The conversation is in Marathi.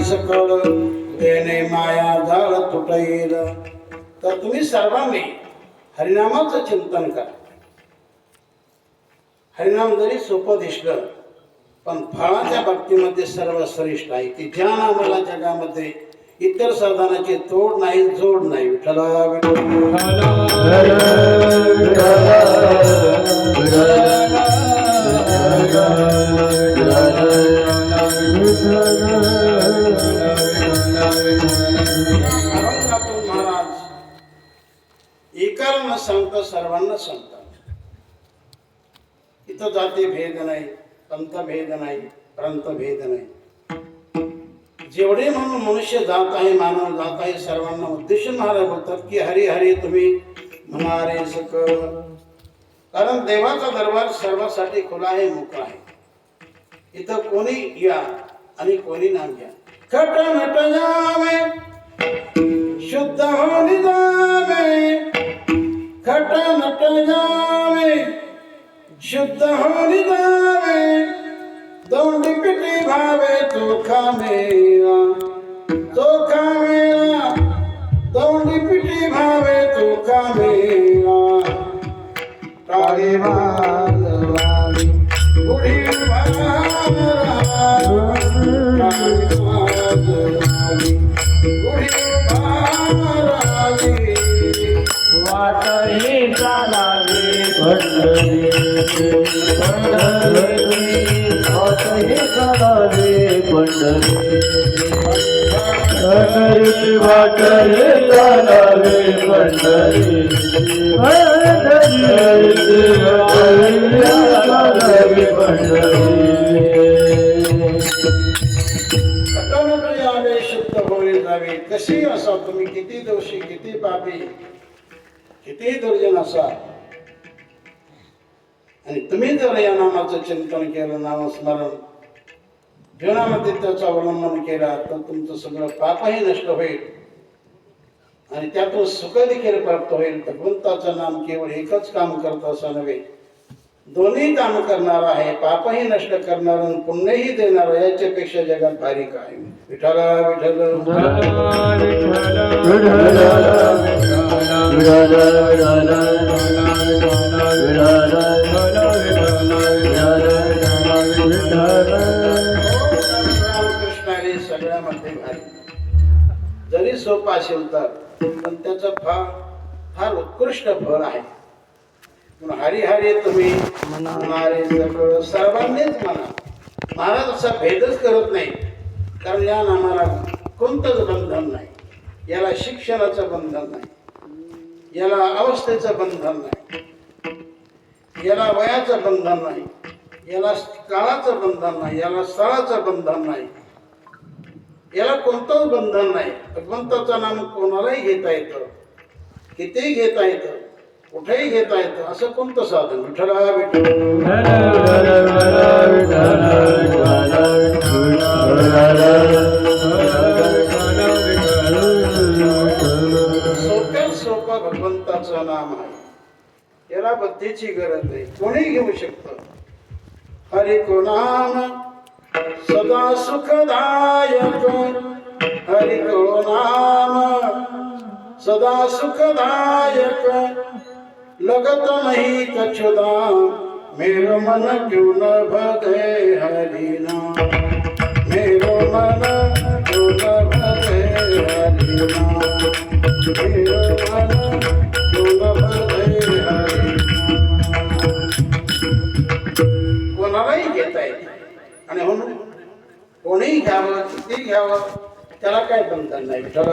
सकळ देणे माया जाळ तुटईल. तर तुम्ही सर्वांनी हरिनामाचं चिंतन करा. हरिनाम जरी सोपं दिसलं पण फळाच्या बाबतीमध्ये सर्व श्रेष्ठ आहे की ज्या नामाला जगामध्ये इतर साधनाचे तोड नाही जोड नाही. विठ्ठला महाराज एकाला न सांगता सर्वांना सांगतात. इथं जाती भेद नाही, पंथ भेद नाही, प्रांत भेद नाही. जेवढे म्हणून मनुष्य जात आहे, मानव जात आहे, सर्वांना उद्देशून महाराज बोलतात की हरी हरी तुम्ही म्हणारे सकळ. कारण देवाचा दरबार सर्वांसाठी खुला आहे, मोकळा आहे. इथं कोणी या आणि कोणी नाम घ्या. खट नट जावे शुद्ध होऊन जावे, खट नट जावे शुद्ध होऊन जावे, दोंडी पिटी भावे चोखा मेरा, चोखा मेरा, दोंडी पिटी भावे चोखा मेरा. टाळी वाजवावी उडी वाजवावी, टाळी वाजवावी उडी वाजवावी, वाटही चालावे पंढरी पंढरी, वाटही चालावे पंढरी पंढरी, वाटही चालावे पंढरी पंढरी, वाटही चालावे पंढरी. कटोनट यावे शुद्ध होईल जावे. कशी असा तुम्ही, किती दोषी, किती पापी, किती दुर्जन असा, आणि तुम्ही जर या नामाचं चिंतन केलं, नामस्मरण जीवनामध्ये त्याचं अवलंबन केला तर तुमचं सगळं पापही नष्ट होईल आणि त्यातून सुख देखील प्राप्त होईल. भगवंताचं नाम केवळ एकच काम करत असं नव्हे, दोन्ही काम करणार आहे. पापही नष्ट करणार आणि पुण्यही देणार. याच्यापेक्षा जगात भारी काय. विठ्ठला विठ्ठल कृष्णाने सगळ्यामध्ये भारी. जरी सोपा असेल तर पण त्याचं फळ फार उत्कृष्ट फळ आहे. हरी हरी तुम्ही म्हणारे सगळं सर्वांनीच म्हणा. महाराज असा भेदच करत नाही. कारण या नामाला कोणतंच बंधन नाही. याला शिक्षणाचं बंधन नाही, याला अवस्थेचं बंधन नाही, याला वयाचं बंधन नाही, याला काळाचं बंधन नाही, याला स्थळाचं बंधन नाही, याला कोणतंच बंधन नाही. भगवंताचं नाम कोणालाही घेता येतं, कितीही घेता येतं, कुठेही घेता येतं. असं कोणतं साधन. विठ्ठला सोप्यात सोपं भगवंताचं नाम आहे. याला बुद्धीची गरज नाही, कोणी घेऊ शकतं. हरि को नाम सदा सुखदायक, हरि को नाम सदा सुखदायक, लगत नहीं कछुदा मेरो मन क्यों न भजे हरि नाम, मेरो मन क्यों न भजे हरि नाम, मेरो मन क्यों न भजे हरि नाम. कोणालाही घेता येते आणि म्हणून कोणीही घ्यावं, किती घ्यावं, त्याला काय बंधन नाही. विठ्ठला